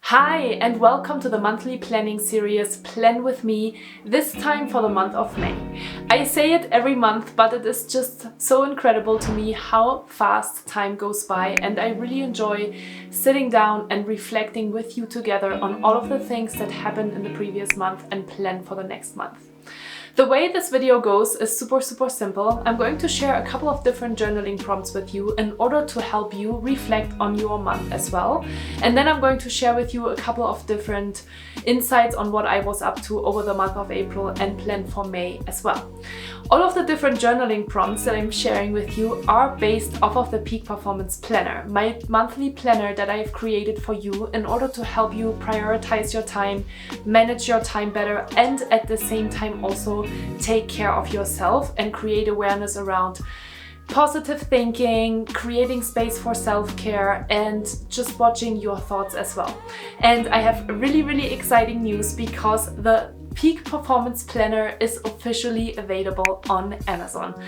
Hi and welcome to the monthly planning series Plan With Me, this time for the month of May. I say it every month, but it is just so incredible to me how fast time goes by, and I really enjoy sitting down and reflecting with you together on all of the things that happened in the previous month and plan for the next month. The way this video goes is super simple. I'm going to share a couple of different journaling prompts with you in order to help you reflect on your month as well. And then I'm going to share with you a couple of different insights on what I was up to over the month of April and plan for May as well. All of the different journaling prompts that I'm sharing with you are based off of the Peak Performance Planner, my monthly planner that I've created for you in order to help you prioritize your time, manage your time better, and at the same time also take care of yourself and create awareness around positive thinking, creating space for self-care, and just watching your thoughts as well. And I have really exciting news because the Peak Performance Planner is officially available on Amazon.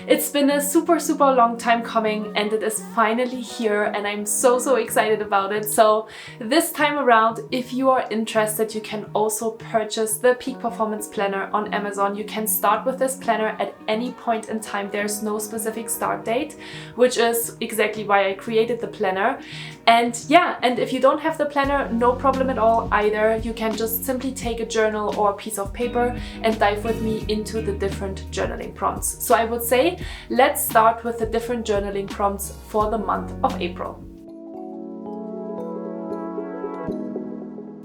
It's been a super long time coming and it is finally here, and I'm so excited about it. So this time around, if you are interested, you can also purchase the Peak Performance Planner on Amazon. You can start with this planner at any point in time. There's no specific start date, which is exactly why I created the planner. And yeah, and if you don't have the planner, no problem at all either. You can just simply take a journal or a piece of paper and dive with me into the different journaling prompts. So I would say, let's start with the different journaling prompts for the month of April.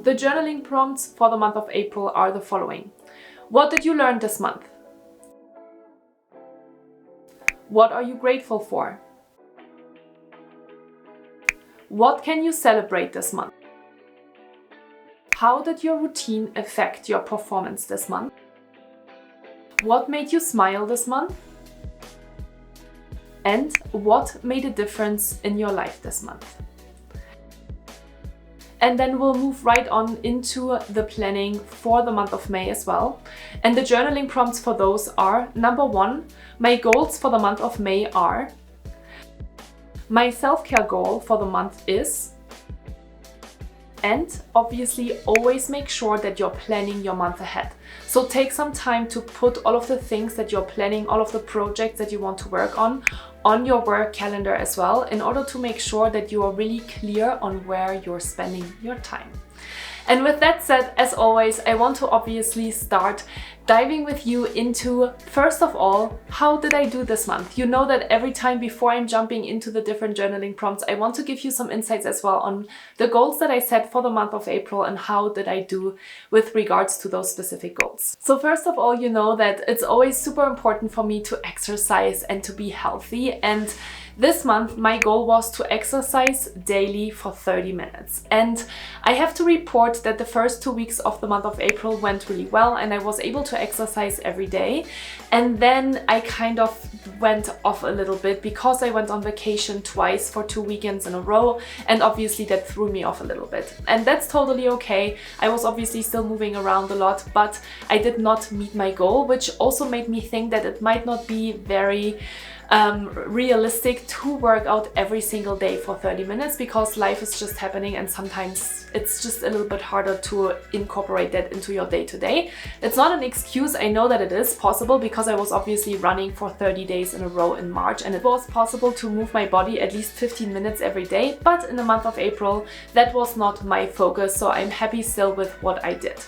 The journaling prompts for the month of April are the following. What did you learn this month? What are you grateful for? What can you celebrate this month? How did your routine affect your performance this month? What made you smile this month? And what made a difference in your life this month? And then we'll move right on into the planning for the month of May as well. And the journaling prompts for those are: number 1, my goals for the month of May are: my self-care goal for the month is, and obviously always make sure that you're planning your month ahead. So take some time to put all of the things that you're planning, all of the projects that you want to work on your work calendar as well, in order to make sure that you are really clear on where you're spending your time. And with that said, as always, I want to obviously start diving with you into, first of all, how did I do this month? You know that every time before I'm jumping into the different journaling prompts, I want to give you some insights as well on the goals that I set for the month of April and how did I do with regards to those specific goals. So first of all, you know that it's always super important for me to exercise and to be healthy, and this month, my goal was to exercise daily for 30 minutes. And I have to report that the first 2 weeks of the month of April went really well, and I was able to exercise every day. And then I kind of went off a little bit because I went on vacation twice for 2 weekends in a row, and obviously that threw me off a little bit. And that's totally okay. I was obviously still moving around a lot, but I did not meet my goal, which also made me think that it might not be very realistic to work out every single day for 30 minutes because life is just happening, and sometimes it's just a little bit harder to incorporate that into your day-to-day. It's not an excuse. I know that it is possible because I was obviously running for 30 days in a row in March, and it was possible to move my body at least 15 minutes every day, but in the month of April that was not my focus, so I'm happy still with what I did.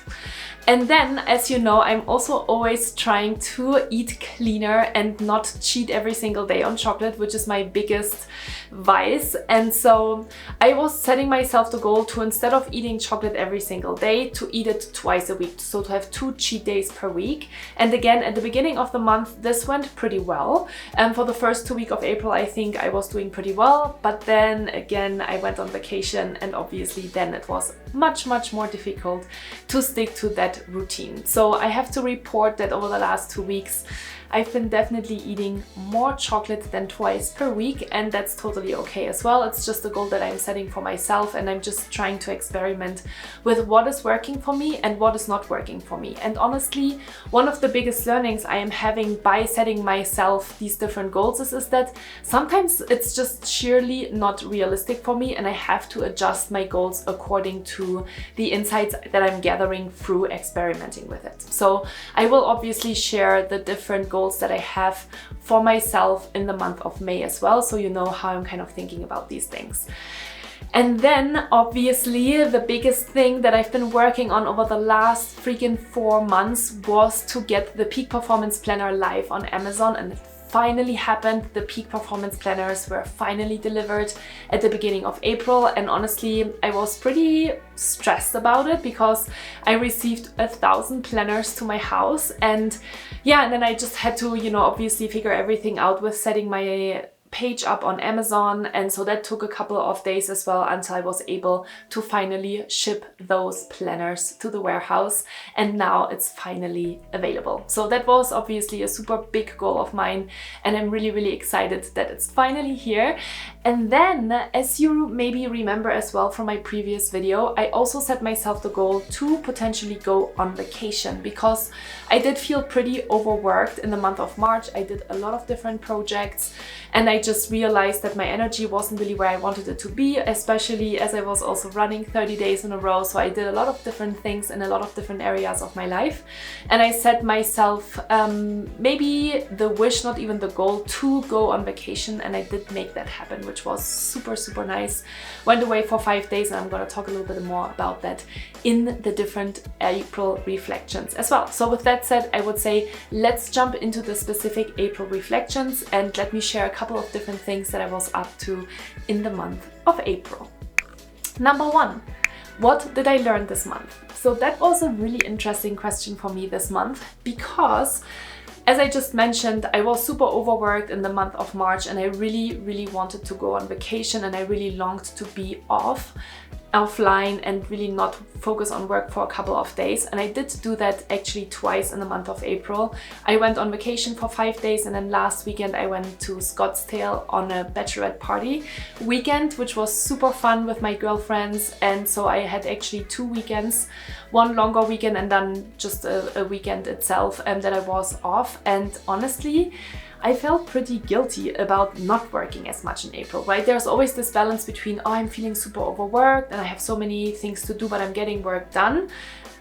And then, as you know, I'm also always trying to eat cleaner and not cheat every single day on chocolate, which is my biggest vice. And so I was setting myself the goal to, instead of eating chocolate every single day, to eat it twice a week. So to have 2 cheat days per week. And again, at the beginning of the month, this went pretty well. And for the first 2 weeks of April, I think I was doing pretty well. But then again, I went on vacation, and obviously then it was much more difficult to stick to that routine. So I have to report that over the last 2 weeks, I've been definitely eating more chocolate than twice per week, and that's totally okay as well. It's just a goal that I'm setting for myself, and I'm just trying to experiment with what is working for me and what is not working for me. And honestly, one of the biggest learnings I am having by setting myself these different goals is that sometimes it's just sheerly not realistic for me, and I have to adjust my goals according to the insights that I'm gathering through experimenting with it. So I will obviously share the different goals that I have for myself in the month of May as well, so you know how I'm kind of thinking about these things. And then obviously the biggest thing that I've been working on over the last freaking 4 months was to get the Peak Performance Planner live on Amazon, and it finally happened. The Peak Performance Planners were finally delivered at the beginning of April, and honestly I was pretty stressed about it because I received 1,000 planners to my house, and yeah, and then I just had to, you know, obviously figure everything out with setting my page up on Amazon, and so that took a couple of days as well until I was able to finally ship those planners to the warehouse, and now it's finally available. So that was obviously a super big goal of mine, and I'm really excited that it's finally here. And then, as you maybe remember as well from my previous video, I also set myself the goal to potentially go on vacation, because I did feel pretty overworked in the month of March. I did a lot of different projects, and I just realized that my energy wasn't really where I wanted it to be, especially as I was also running 30 days in a row. So I did a lot of different things in a lot of different areas of my life. And I set myself maybe the wish, not even the goal, to go on vacation. And I did make that happen, which was super nice. Went away for 5 days, and I'm going to talk a little bit more about that in the different April reflections as well. So with that said, I would say let's jump into the specific April reflections, and let me share a couple of different things that I was up to in the month of April. Number 1, what did I learn this month? So that was a really interesting question for me this month, because as I just mentioned, I was super overworked in the month of March, and I really wanted to go on vacation, and I really longed to be offline and really not focus on work for a couple of days. And I did do that actually twice in the month of April. I went on vacation for 5 days, and then last weekend I went to Scottsdale on a bachelorette party weekend, which was super fun with my girlfriends. And so I had actually 2 weekends, one longer weekend and then just a weekend itself that I was off. And honestly, I felt pretty guilty about not working as much in April, right? There's always this balance between, oh, I'm feeling super overworked and I have so many things to do, but I'm getting work done.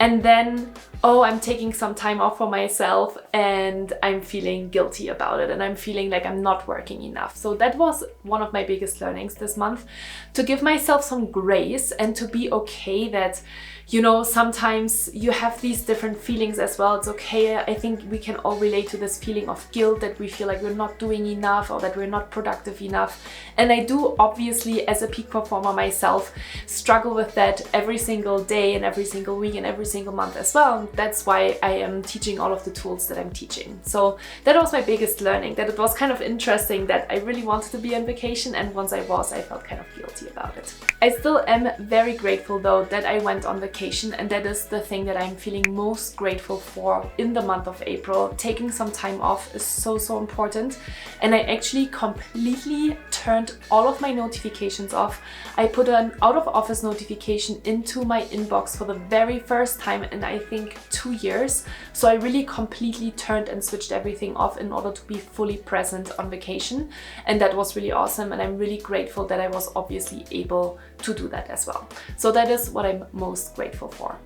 And then, oh, I'm taking some time off for myself and I'm feeling guilty about it, and I'm feeling like I'm not working enough. So that was one of my biggest learnings this month, to give myself some grace and to be okay that, you know, sometimes you have these different feelings as well. It's okay. I think we can all relate to this feeling of guilt, that we feel like we're not doing enough or that we're not productive enough. And I do, obviously, as a peak performer myself, struggle with that every single day and every single week and every single month as well. That's why I am teaching all of the tools that I'm teaching. So that was my biggest learning, that it was kind of interesting that I really wanted to be on vacation, and once I was, I felt kind of guilty about it. I still am very grateful though that I went on vacation, and that is the thing that I'm feeling most grateful for in the month of April. Taking some time off is so important, and I actually completely turned all of my notifications off. I put an out of office notification into my inbox for the very first time in I think 2 years. So I really completely turned and switched everything off in order to be fully present on vacation, and that was really awesome, and I'm really grateful that I was obviously able to do that as well. So that is what I'm most grateful for.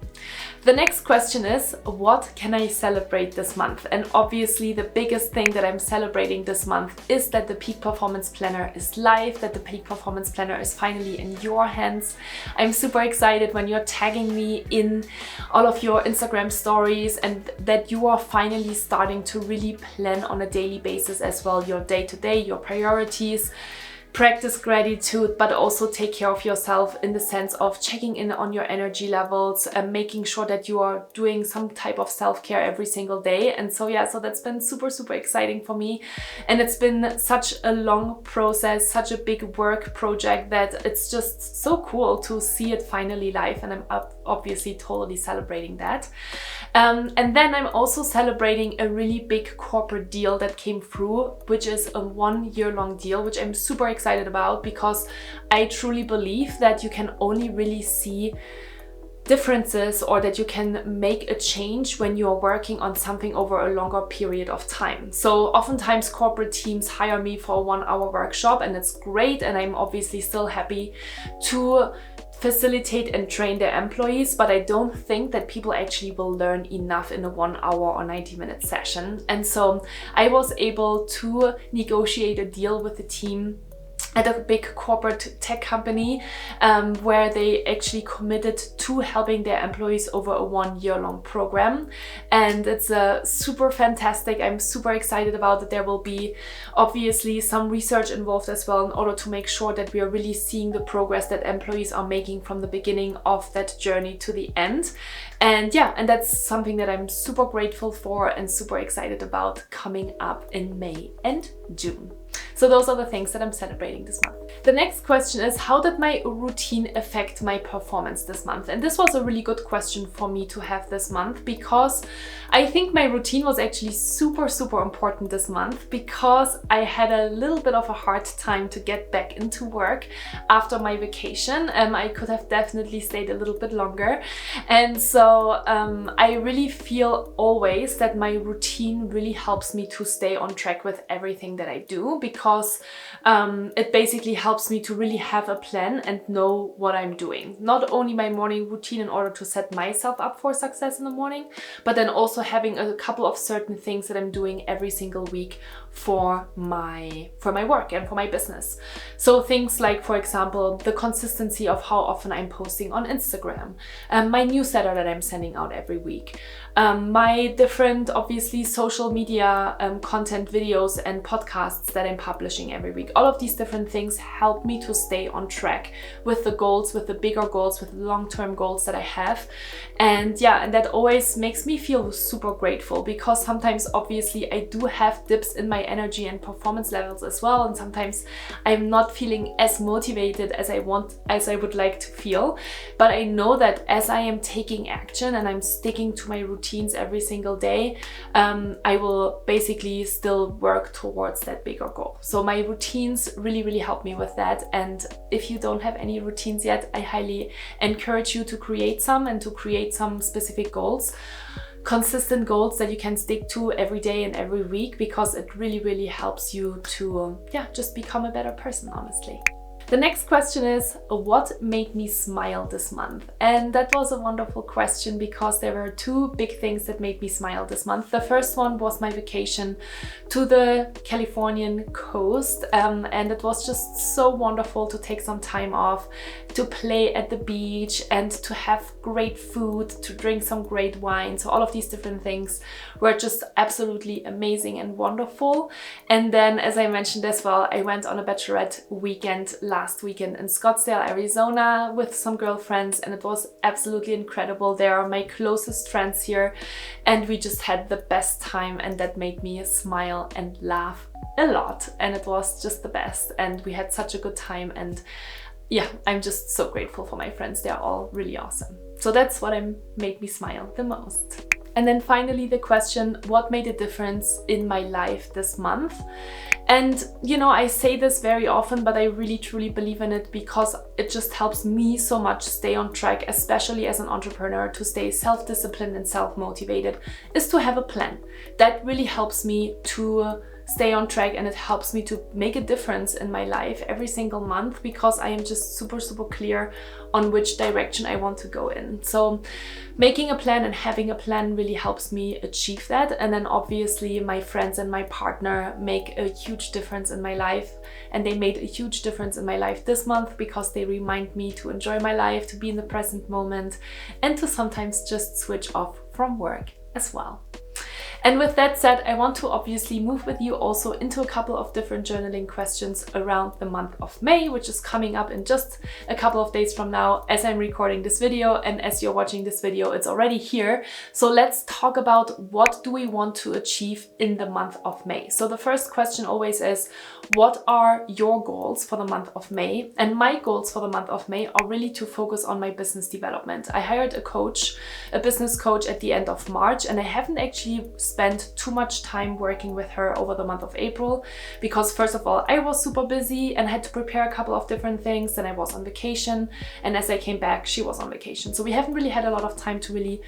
The next question is, what can I celebrate this month? And obviously the biggest thing that I'm celebrating this month is that the Peak Performance Planner is live, that the Peak Performance Planner is finally in your hands. I'm super excited when you're tagging me in all of your Instagram stories, and that you are finally starting to really plan on a daily basis as well, your day-to-day, your priorities. practice gratitude, but also take care of yourself in the sense of checking in on your energy levels and making sure that you are doing some type of self-care every single day. And so yeah, so that's been super, super exciting for me. And it's been such a long process, such a big work project, that it's just so cool to see it finally live. And I'm obviously totally celebrating that. And then I'm also celebrating a really big corporate deal that came through, which is a 1-year-long deal, which I'm super excited about, because I truly believe that you can only really see differences, or that you can make a change when you're working on something over a longer period of time. So oftentimes corporate teams hire me for a 1-hour workshop, and it's great, and I'm obviously still happy to facilitate and train their employees, but I don't think that people actually will learn enough in a 1-hour or 90-minute session. And so I was able to negotiate a deal with the team at a big corporate tech company, where they actually committed to helping their employees over a 1-year-long program. And it's super fantastic. I'm super excited about it. There will be obviously some research involved as well, in order to make sure that we are really seeing the progress that employees are making from the beginning of that journey to the end. And yeah, and that's something that I'm super grateful for and super excited about coming up in May and June. So those are the things that I'm celebrating this month. The next question is, how did my routine affect my performance this month? And this was a really good question for me to have this month, because I think my routine was actually super, super important this month, because I had a little bit of a hard time to get back into work after my vacation. I could have definitely stayed a little bit longer. And so I really feel always that my routine really helps me to stay on track with everything that I do, because it basically helps me to really have a plan and know what I'm doing. Not only my morning routine in order to set myself up for success in the morning, but then also having a couple of certain things that I'm doing every single week for my work and for my business. So things like, for example, the consistency of how often I'm posting on Instagram, my newsletter that I'm sending out every week, my different, obviously, social media content videos and podcasts that I'm publishing every week. All of these different things help me to stay on track with the goals, with the bigger goals, with the long-term goals that I have. And yeah, and that always makes me feel super grateful, because sometimes obviously I do have dips in my energy and performance levels as well, and sometimes I'm not feeling as motivated as I would like to feel. But I know that as I am taking action and I'm sticking to my routines every single day, I will basically still work towards that bigger goal. So my routines really, really help me with that. And if you don't have any routines yet, I highly encourage you to create some, and to create some specific goals, consistent goals that you can stick to every day and every week, because it really, really helps you to just become a better person, honestly. The next question is, what made me smile this month? And that was a wonderful question, because there were two big things that made me smile this month. The first one was my vacation to the Californian coast, and it was just so wonderful to take some time off, to play at the beach, and to have great food, to drink some great wine. So all of these different things were just absolutely amazing and wonderful. And then, as I mentioned as well, I went on a bachelorette weekend last weekend in Scottsdale, Arizona with some girlfriends, and it was absolutely incredible. They are my closest friends here, and we just had the best time, and that made me smile and laugh a lot, and it was just the best, and we had such a good time. And yeah, I'm just so grateful for my friends. They're all really awesome. So that's what made me smile the most. And then finally the question, what made a difference in my life this month? And you know, I say this very often, but I really truly believe in it, because it just helps me so much stay on track, especially as an entrepreneur, to stay self-disciplined and self-motivated, is to have a plan. That really helps me to stay on track, and it helps me to make a difference in my life every single month, because I am just super, super clear on which direction I want to go in. So making a plan and having a plan really helps me achieve that. And then obviously my friends and my partner make a huge difference in my life, and they made a huge difference in my life this month, because they remind me to enjoy my life, to be in the present moment, and to sometimes just switch off from work as well. And with that said, I want to obviously move with you also into a couple of different journaling questions around the month of May, which is coming up in just a couple of days from now as I'm recording this video, and as you're watching this video, it's already here. So let's talk about what do we want to achieve in the month of May. So the first question always is, what are your goals for the month of May? And my goals for the month of May are really to focus on my business development. I hired a coach, a business coach at the end of March, and I haven't actually spent too much time working with her over the month of April because first of all, I was super busy and had to prepare a couple of different things, and I was on vacation, and as I came back, she was on vacation. So we haven't really had a lot of time to really,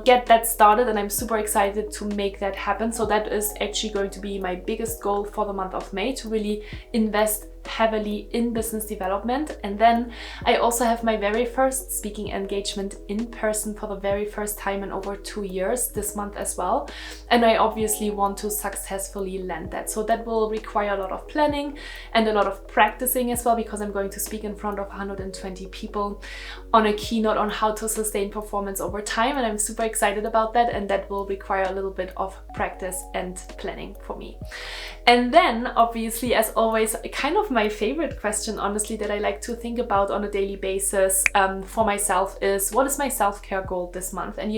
get that started, and I'm super excited to make that happen. So that is actually going to be my biggest goal for the month of May, to really invest heavily in business development. And then I also have my very first speaking engagement in person for the very first time in over 2 years this month as well. And I obviously want to successfully land that. So that will require a lot of planning and a lot of practicing as well, because I'm going to speak in front of 120 people on a keynote on how to sustain performance over time. And I'm super excited about that. And that will require a little bit of practice and planning for me. And then obviously, as always, kind of my favorite question, honestly, that I like to think about on a daily basis for myself is, what is my self-care goal this month? And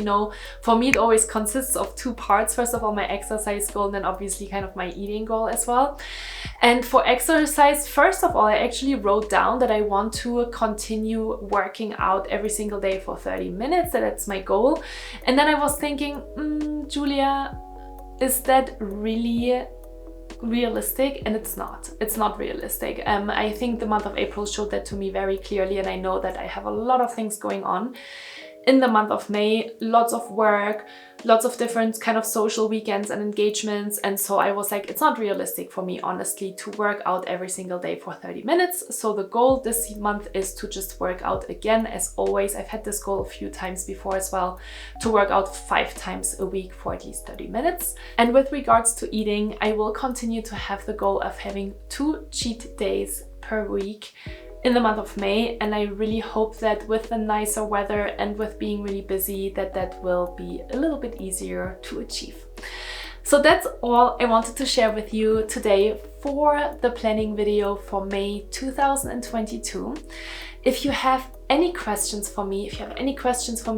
for me, it always consists of 2 parts. First of all, my exercise goal, and then obviously kind of my eating goal as well. And for exercise, first of all, I actually wrote down that I want to continue working out every single day for 30 minutes. That's my goal. And then I was thinking, Julia, is that really realistic? And it's not realistic. I think the month of April showed that to me very clearly, and I know that I have a lot of things going on in the month of May, lots of work, lots of different kind of social weekends and engagements. And so I was like, it's not realistic for me, honestly, to work out every single day for 30 minutes. So the goal this month is to just work out again. As always, I've had this goal a few times before as well, to work out 5 times a week for at least 30 minutes. And with regards to eating, I will continue to have the goal of having 2 cheat days per week in the month of May, and I really hope that with the nicer weather and with being really busy, that will be a little bit easier to achieve. So that's all I wanted to share with you today for the planning video for May 2022. If you have any questions for me,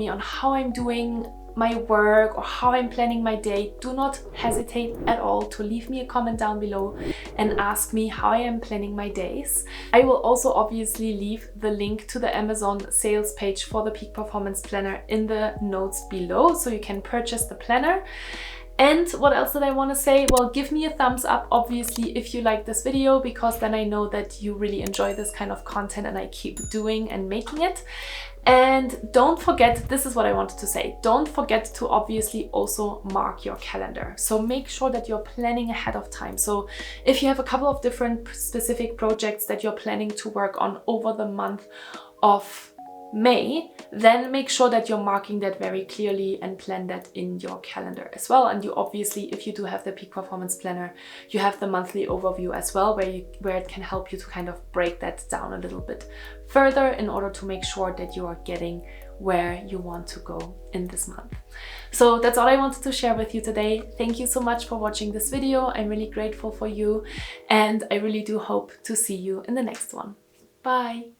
on how I'm doing my work or how I'm planning my day, do not hesitate at all to leave me a comment down below and ask me how I am planning my days. I will also obviously leave the link to the Amazon sales page for the Peak Performance Planner in the notes below, so you can purchase the planner. And what else did I want to say? Well, give me a thumbs up, obviously, if you like this video, because then I know that you really enjoy this kind of content and I keep doing and making it. And don't forget, this is what I wanted to say, don't forget to obviously also mark your calendar. So make sure that you're planning ahead of time. So if you have a couple of different specific projects that you're planning to work on over the month of May, then make sure that you're marking that very clearly and plan that in your calendar as well. And you obviously, if you do have the Peak Performance Planner, you have the monthly overview as well, where it can help you to kind of break that down a little bit further in order to make sure that you are getting where you want to go in this month. So that's all I wanted to share with you today. Thank you so much for watching this video. I'm really grateful for you, and I really do hope to see you in the next one. Bye.